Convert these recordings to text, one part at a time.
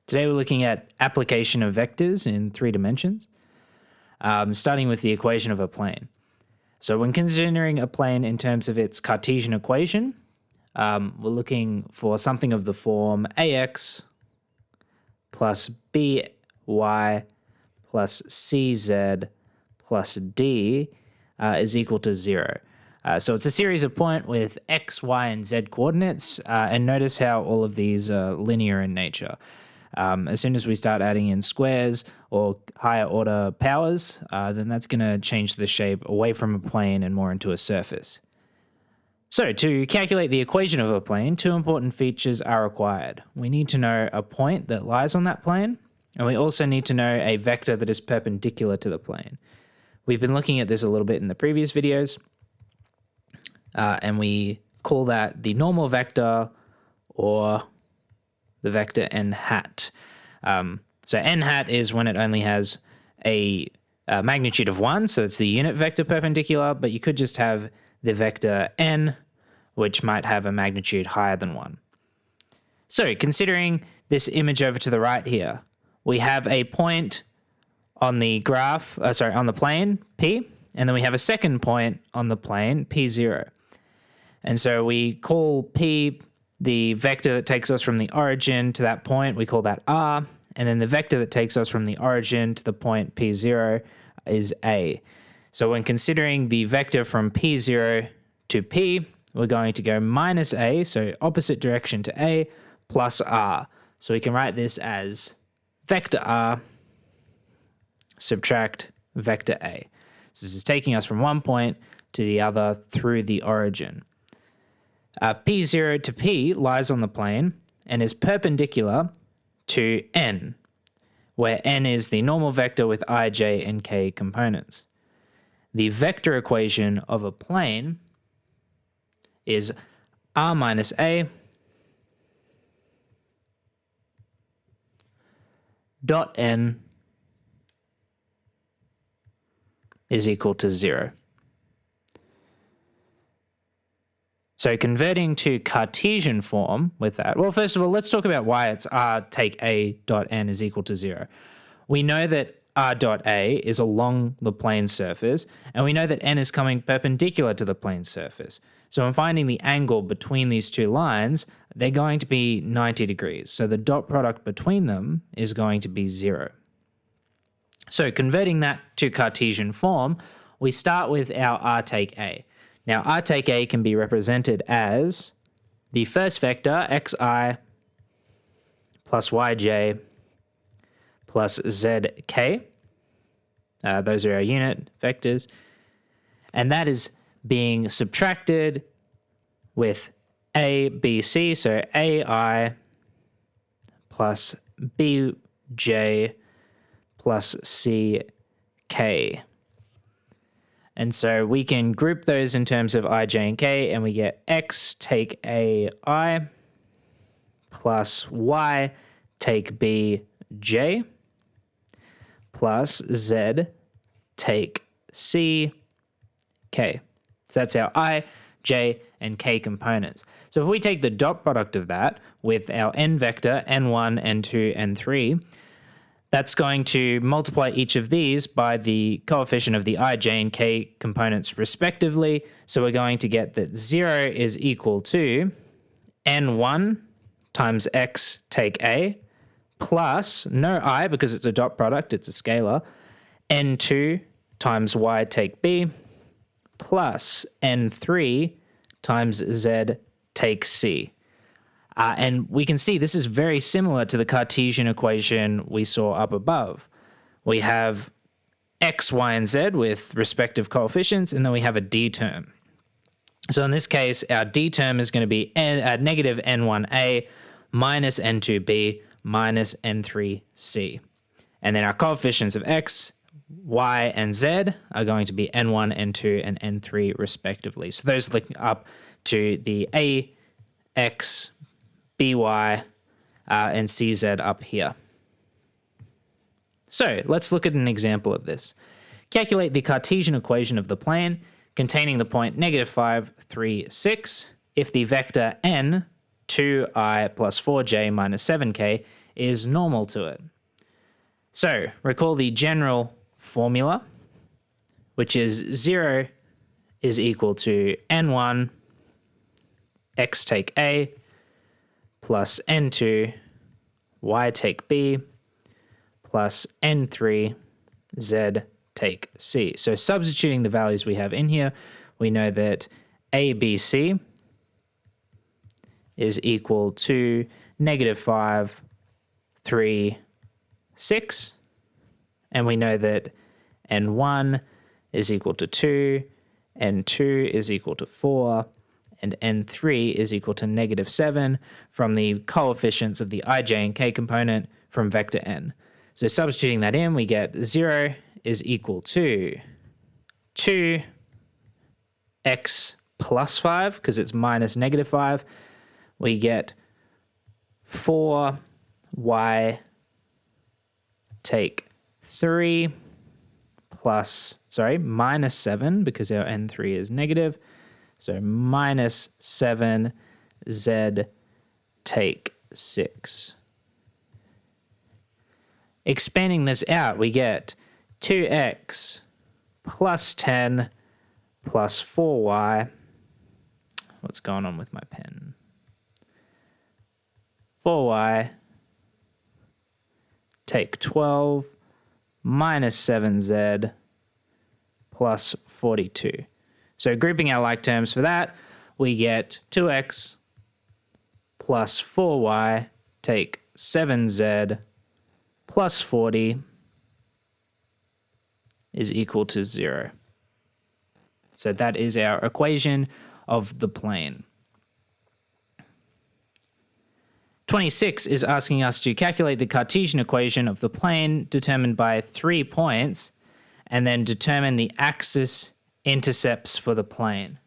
Today we're looking at application of vectors in 3 dimensions, starting with the equation of a plane. So when considering a plane in terms of its Cartesian equation, we're looking for something of the form ax plus by plus cz plus d is equal to 0. So it's a series of points with x, y, and z coordinates, and notice how all of these are linear in nature. As soon as we start adding in squares or higher order powers, then that's going to change the shape away from a plane and more into a surface. So to calculate the equation of a plane, 2 important features are required. We need to know a point that lies on that plane, and we also need to know a vector that is perpendicular to the plane. We've been looking at this a little bit in the previous videos, and we call that the normal vector or the vector n hat. So n hat is when it only has a magnitude of 1, so it's the unit vector perpendicular, but you could just have the vector n, which might have a magnitude higher than 1. So considering this image over to the right here, we have a point on the graph, on the plane, P, and then we have a second point on the plane, P0. And so we call P the vector that takes us from the origin to that point, we call that r, and then the vector that takes us from the origin to the point P0 is a. So when considering the vector from P0 to P, we're going to go minus a, so opposite direction to a, plus r. So we can write this as vector r subtract vector a. So this is taking us from one point to the other through the origin. P0 to P lies on the plane and is perpendicular to n, where n is the normal vector with I, j, and k components. The vector equation of a plane is r minus a dot n is equal to 0. So converting to Cartesian form with that, well, first of all, let's talk about why it's r take a dot n is equal to 0. We know that r dot a is along the plane surface, and we know that n is coming perpendicular to the plane surface. So when finding the angle between these two lines, they're going to be 90 degrees. So the dot product between them is going to be 0. So converting that to Cartesian form, we start with our r take a. Now, r take a can be represented as the first vector, xi plus yj plus zk. Those are our unit vectors. And that is being subtracted with a, b, c, so ai plus bj plus ck. And so we can group those in terms of I, j, and k, and we get x take a I plus y take b j plus z take c k. So that's our I, j, and k components. So if we take the dot product of that with our n vector, n1, n2, n3, that's going to multiply each of these by the coefficient of the I, j, and k components respectively. So we're going to get that 0 is equal to n1 times x take a plus, no I because it's a dot product, it's a scalar, n2 times y take b plus n3 times z take c. And we can see this is very similar to the Cartesian equation we saw up above. We have x, y, and z with respective coefficients, and then we have a d term. So in this case, our d term is going to be negative n1a minus n2b minus n3c. And then our coefficients of x, y, and z are going to be n1, n2, and n3 respectively. So those link up to the ax, by, and cz up here. So let's look at an example of this. Calculate the Cartesian equation of the plane containing the point -5, 3, 6 if the vector n, 2i plus 4j minus 7k is normal to it. So recall the general formula, which is 0 is equal to n1 x take A plus n2 y take B plus n3 z take C. So substituting the values we have in here, we know that ABC is equal to -5, 3, 6. And we know that n1 is equal to 2, n2 is equal to 4, and n3 is equal to -7 from the coefficients of the ij and k component from vector n. So substituting that in, we get 0 is equal to 2x plus 5, because it's minus -5. We get 4y take 3 plus, minus 7, because our n3 is negative. So minus 7z take 6. Expanding this out, we get 2x plus 10 plus 4y. What's going on with my pen? 4y take 12 minus 7z plus 42. So grouping our like terms for that, we get 2x plus 4y take 7z plus 40 is equal to 0. So that is our equation of the plane. 26 is asking us to calculate the Cartesian equation of the plane determined by 3 points and then determine the axis intercepts for the plane.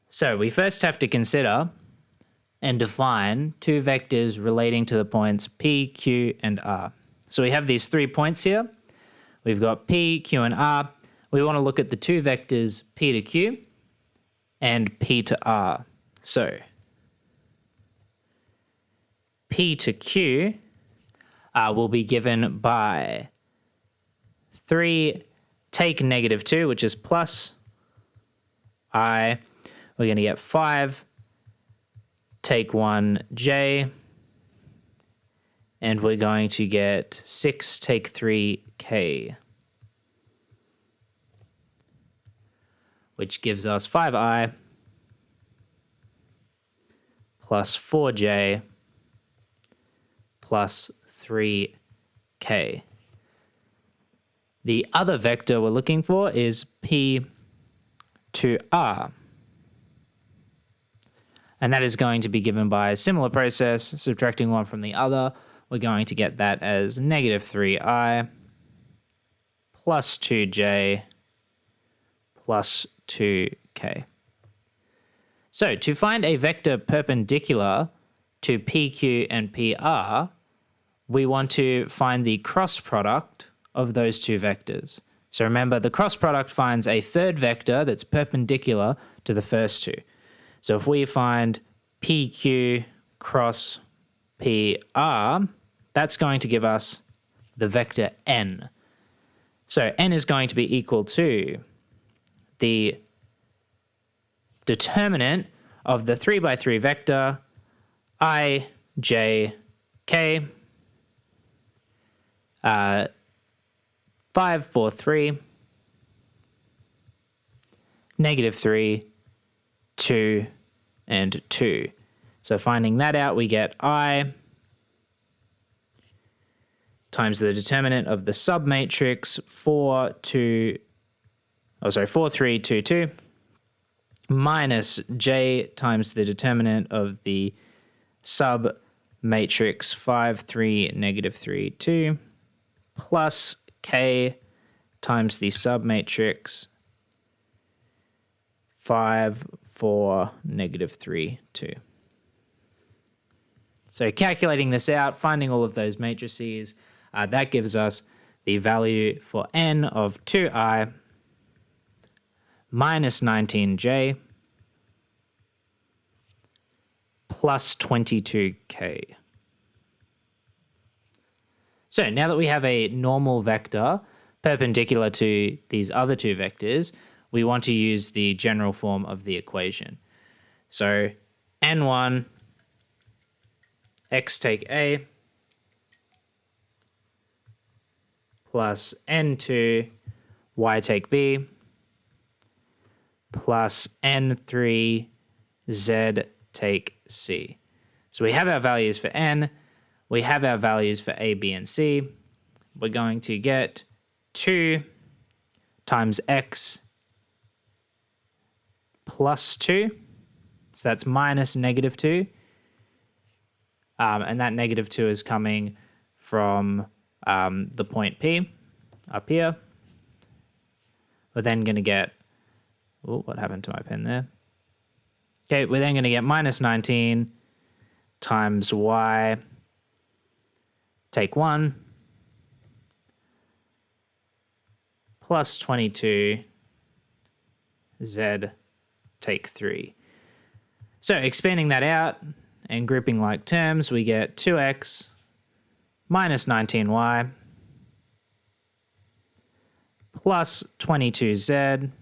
So we first have to consider and define 2 vectors relating to the points P, Q, and R. So we have these 3 points here. We've got P, Q, and R. We want to look at the 2 vectors P to Q and P to R. So P to Q will be given by 3 take -2, which is plus I. We're going to get 5 take 1 J. And we're going to get 6 take 3 K. Which gives us 5I plus 4J plus 3K. The other vector we're looking for is P to R. And that is going to be given by a similar process, subtracting one from the other. We're going to get that as -3I plus 2J plus 2K. So to find a vector perpendicular to PQ and PR, we want to find the cross product of those 2 vectors. So remember, the cross product finds a third vector that's perpendicular to the first 2. So if we find PQ cross PR, that's going to give us the vector n. So n is going to be equal to the determinant of the 3 by 3 vector I, J, K, 5, 4, 3, -3, 2, and 2. So finding that out, we get I times the determinant of the submatrix 4, 3, 2, 2, minus J times the determinant of the submatrix 5, 3, -3, 2, plus K times the submatrix 5, 4, -3, 2. So calculating this out, finding all of those matrices, that gives us the value for n of 2I minus 19J plus 22K. So now that we have a normal vector perpendicular to these other two vectors, we want to use the general form of the equation. So n1 x take a plus n2 y take b plus n3 z take c. So we have our values for n, we have our values for a, b, and c. We're going to get 2 times x plus 2. So that's minus negative 2. And that negative 2 is coming from the point P up here. We're then going to get, oh, what happened to my pen there? Okay, we're then going to get minus 19 times y take 1 plus 22 z take 3. So expanding that out and grouping like terms, we get 2x minus 19y plus 22z,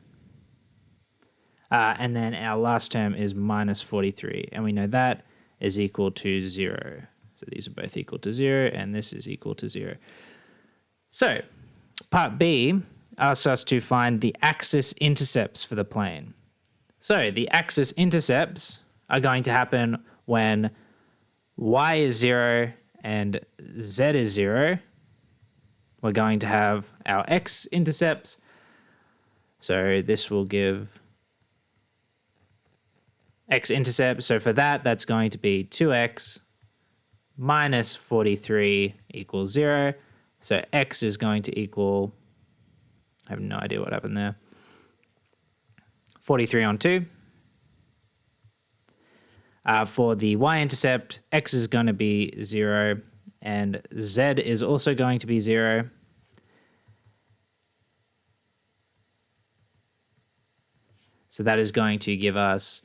and then our last term is minus 43, and we know that is equal to 0. So these are both equal to 0, and this is equal to 0. So part B asks us to find the axis intercepts for the plane. So the axis intercepts are going to happen when y is 0 and z is 0. We're going to have our x-intercepts. So this will give x-intercept. So for that, that's going to be 2x minus 43 equals 0. So x is going to equal, I have no idea what happened there, 43 on 2. For the y-intercept, x is going to be 0, and z is also going to be 0. So that is going to give us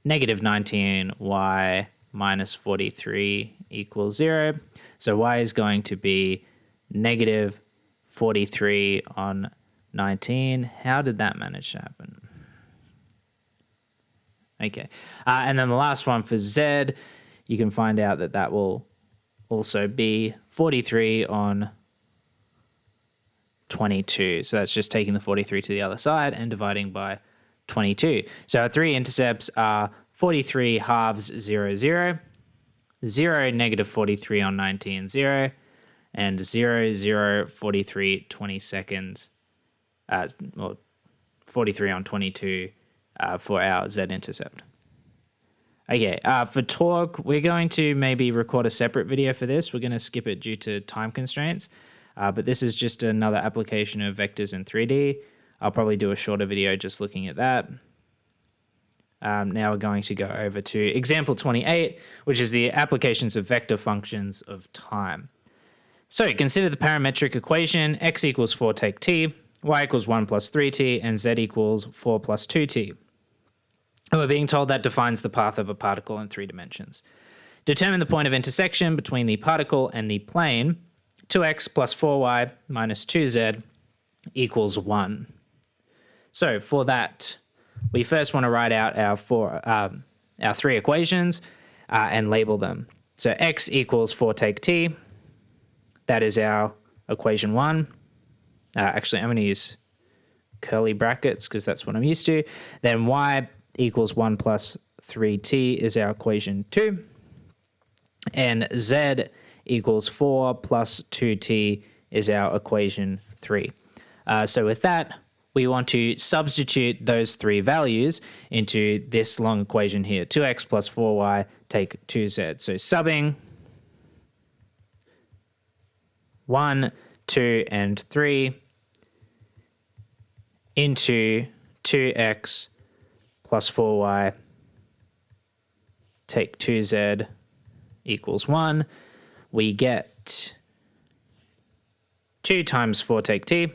negative 19y minus 43 equals 0. So y is going to be negative 43 on 19. How did that manage to happen? Okay, and then the last one for z, you can find out that that will also be 43 on 22. So that's just taking the 43 to the other side and dividing by 22. So our three intercepts are 43 halves 0, 0, 0, negative 43 on 19, 0, and 0, 0, 43, 20 seconds, or 43 on 22 for our z-intercept. Okay, for torque, we're going to maybe record a separate video for this. We're going to skip it due to time constraints. But this is just another application of vectors in 3D. I'll probably do a shorter video just looking at that. Now we're going to go over to example 28, which is the applications of vector functions of time. So consider the parametric equation x equals 4 take t, y equals 1 plus 3t, and z equals 4 plus 2t. And we're being told that defines the path of a particle in 3 dimensions. Determine the point of intersection between the particle and the plane. 2x plus 4y minus 2z equals 1. So for that, we first want to write out our 3 equations and label them. So x equals 4 take t. That is our equation 1. Actually, I'm going to use curly brackets because that's what I'm used to. Then y equals 1 plus 3t is our equation 2. And z equals 4 plus 2t is our equation 3. So with that, we want to substitute those 3 values into this long equation here. 2x plus 4y take 2z. So subbing 1, 2, and 3 into 2x plus 4y take 2z equals 1. We get 2 times 4 take t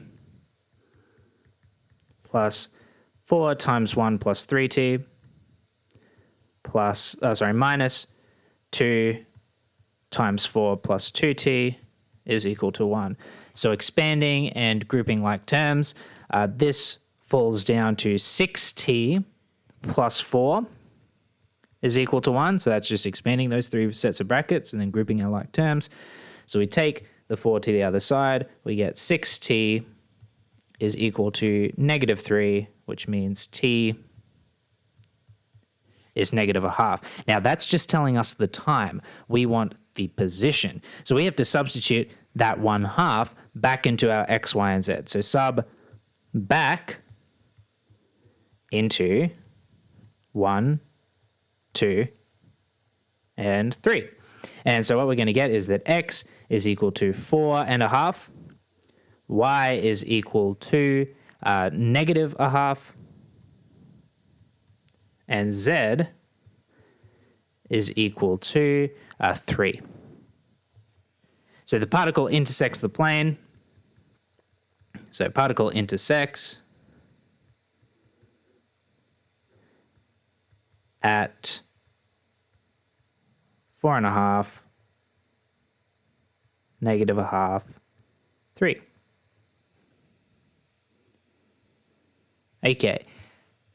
plus 4 times 1 plus 3t plus, minus 2 times 4 plus 2t is equal to 1. So expanding and grouping like terms, this falls down to 6t plus 4 is equal to 1. So that's just expanding those three sets of brackets and then grouping our like terms. So we take the 4 to the other side, we get 6t is equal to negative 3, which means t is negative a half. Now that's just telling us the time. We want the position. So we have to substitute that 1/2 back into our x, y, and z. So sub back into 1, 2, and 3. And so what we're going to get is that x is equal to 4.5, y is equal to negative a half, and z is equal to 3. So the particle intersects the plane. So particle intersects at 4.5, negative a half, 3. Okay,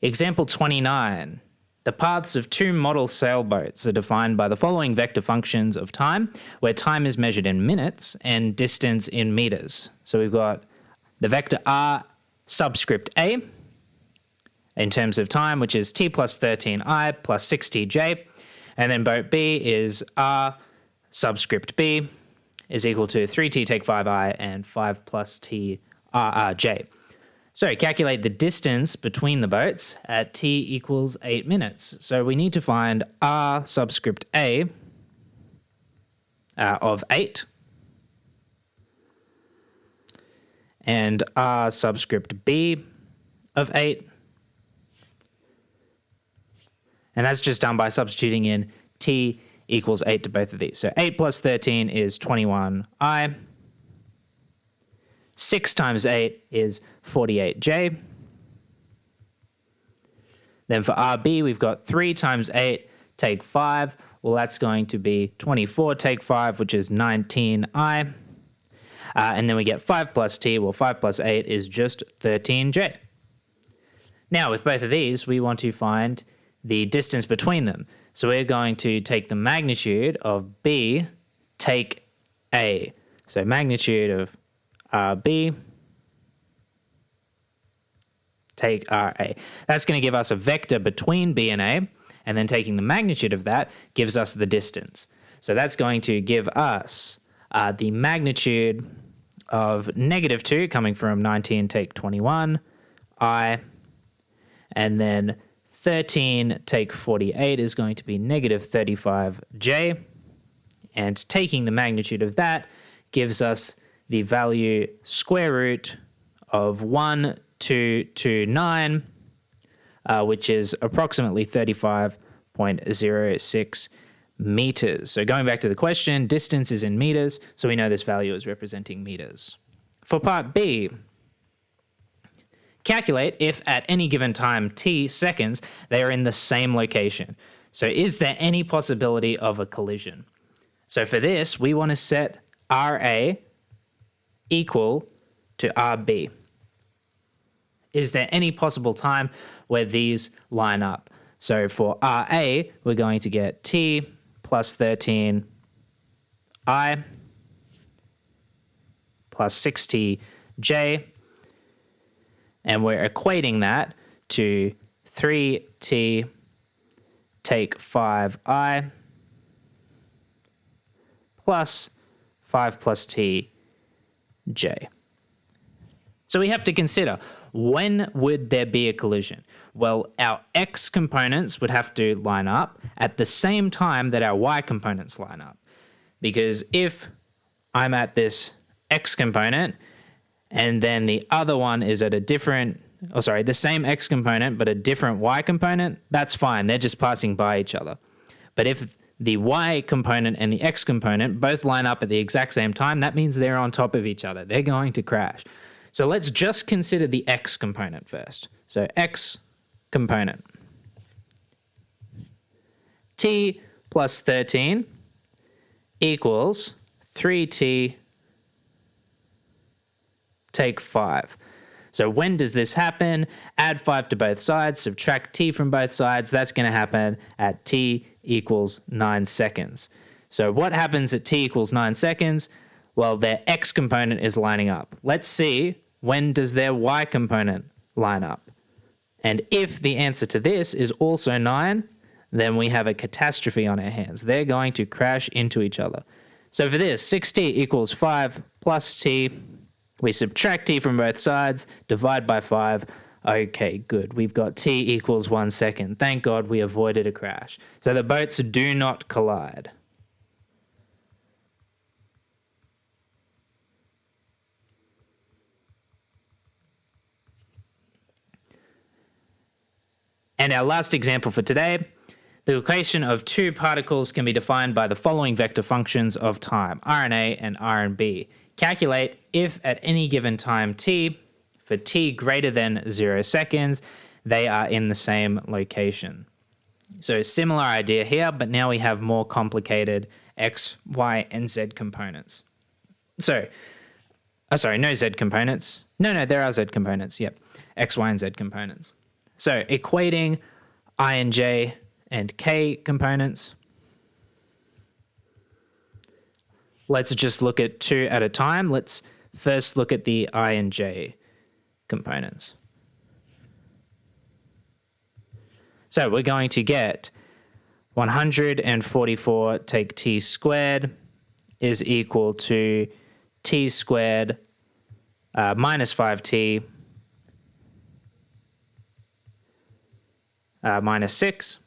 example 29. The paths of two model sailboats are defined by the following vector functions of time, where time is measured in minutes and distance in meters. So we've got the vector r subscript a in terms of time, which is t plus 13i plus 6tj. And then boat B is r subscript b is equal to 3t take 5i and 5 plus t rj. So calculate the distance between the boats at t equals 8 minutes. So we need to find r subscript a of 8 and r subscript b of 8. And that's just done by substituting in t equals 8 to both of these. So 8 plus 13 is 21i. 6 times 8 is 48j. Then for RB, we've got 3 times 8 take 5. Well, that's going to be 24 take 5, which is 19i. And then we get 5 plus t. Well, 5 plus 8 is just 13j. Now, with both of these, we want to find the distance between them. So we're going to take the magnitude of B, take A. So magnitude of RB, take RA. That's going to give us a vector between B and A, and then taking the magnitude of that gives us the distance. So that's going to give us the magnitude of negative 2 coming from 19 take 21, I, and then 13 take 48 is going to be negative 35j, and taking the magnitude of that gives us the value square root of 1229, which is approximately 35.06 meters. So going back to the question, distance is in meters, so we know this value is representing meters. For part B, calculate if at any given time t seconds they are in the same location. So is there any possibility of a collision? So for this, we want to set RA equal to RB. Is there any possible time where these line up? So for RA, we're going to get t plus 13i plus 6tj, and we're equating that to 3t take 5i plus 5 plus t j. So we have to consider, when would there be a collision? Well, our x components would have to line up at the same time that our y components line up. Because if I'm at this x component and then the other one is at a different, the same x component but a different y component, that's fine. They're just passing by each other. But if the y component and the x component both line up at the exact same time, that means they're on top of each other. They're going to crash. So let's just consider the x component first. So x component. T plus 13 equals 3t take 5. So when does this happen? Add 5 to both sides, subtract t from both sides. That's going to happen at t equals 9 seconds. So what happens at t equals 9 seconds? Well, their x component is lining up. Let's see, when does their y component line up? And if the answer to this is also 9, then we have a catastrophe on our hands. They're going to crash into each other. So for this, 6t equals 5 plus t. We subtract t from both sides, divide by 5. Okay, good. We've got t equals 1 second. Thank God we avoided a crash. So the boats do not collide. And our last example for today, the location of two particles can be defined by the following vector functions of time, Rn(a) and Rn(b). Calculate if at any given time t, for t greater than 0 seconds, they are in the same location. So similar idea here, but now we have more complicated x, y, and z components. So, no z components. No, there are z components, yep. X, y, and z components. So equating I and j and k components. Let's just look at two at a time. Let's first look at the I and j components. So we're going to get 144 take t squared is equal to t squared minus 5t minus 6.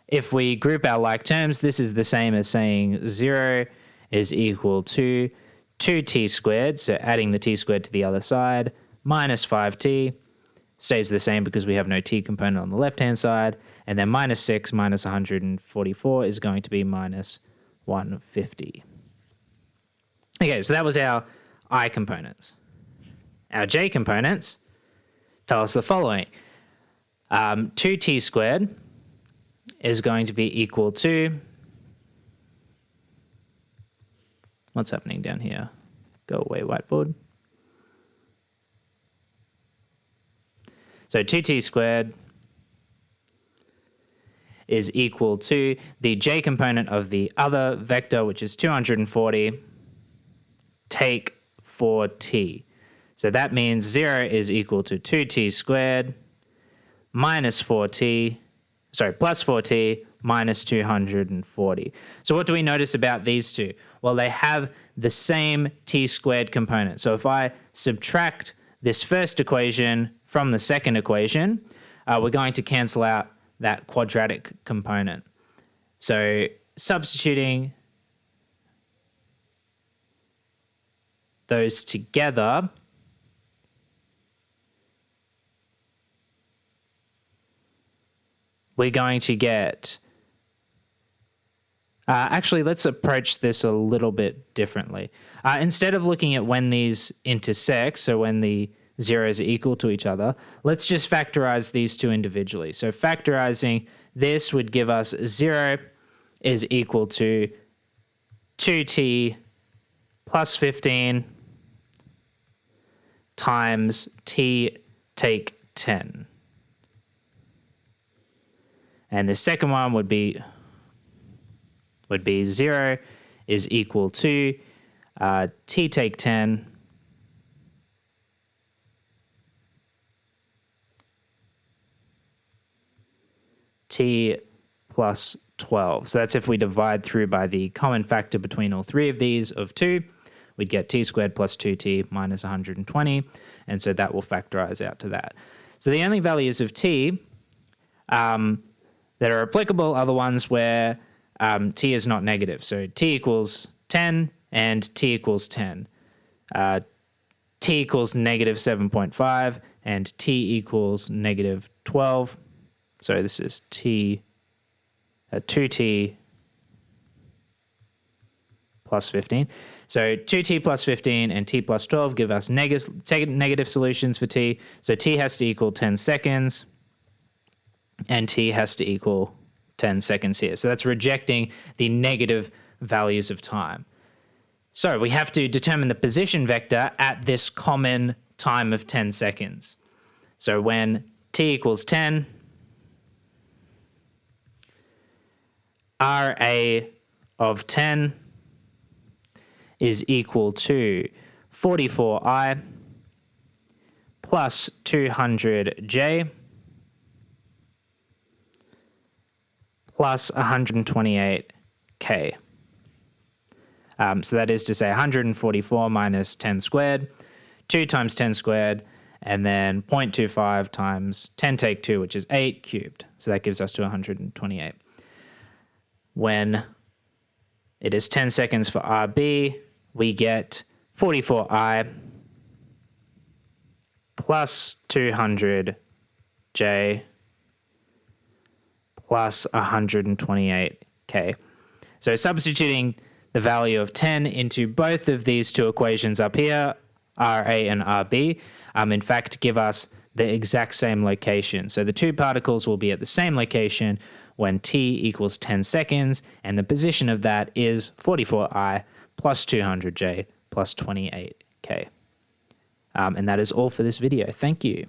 If we group our like terms, this is the same as saying 0 is equal to 2t squared, so adding the t squared to the other side, minus 5t, stays the same because we have no t component on the left-hand side, and then minus 6 minus 144 is going to be minus 150. Okay, so that was our I components. Our j components tell us the following. 2t squared is going to be equal to, what's happening down here? Go away, whiteboard. So 2t squared is equal to the j component of the other vector, which is 240, take 4t. So that means 0 is equal to 2t squared minus 4t, plus 4t minus 240. So what do we notice about these two? Well, they have the same t squared component. So if I subtract this first equation from the second equation, we're going to cancel out that quadratic component. So substituting those together, we're going to get, actually, let's approach this a little bit differently. Instead of looking at when these intersect, so when the zeros are equal to each other, let's just factorize these two individually. So factorizing this would give us 0 is equal to 2t plus 15 times t take 10. And the second one would be 0 is equal to t take 10 t plus 12. So that's if we divide through by the common factor between all three of these of 2, we'd get t squared plus 2t minus 120, and so that will factorize out to that. So the only values of t that are applicable are the ones where t is not negative. So t equals 10 and t equals 10. T equals negative 7.5 and t equals negative 12. So this is t, 2t plus 15. So 2t plus 15 and t plus 12 give us negative solutions for t. So t has to equal 10 seconds and t has to equal 10 seconds here. So that's rejecting the negative values of time. So we have to determine the position vector at this common time of 10 seconds. So when t equals 10, Ra of 10 is equal to 44i plus 200j plus 128k. So that is to say 144 minus 10 squared, 2 times 10 squared, and then 0.25 times 10 take 2, which is 8 cubed. So that gives us to 128. When it is 10 seconds for RB, we get 44i plus 200j plus 128k. So substituting the value of 10 into both of these two equations up here, Ra and Rb, in fact give us the exact same location. So the two particles will be at the same location when t equals 10 seconds, and the position of that is 44i plus 200j plus 28k. And that is all for this video. Thank you.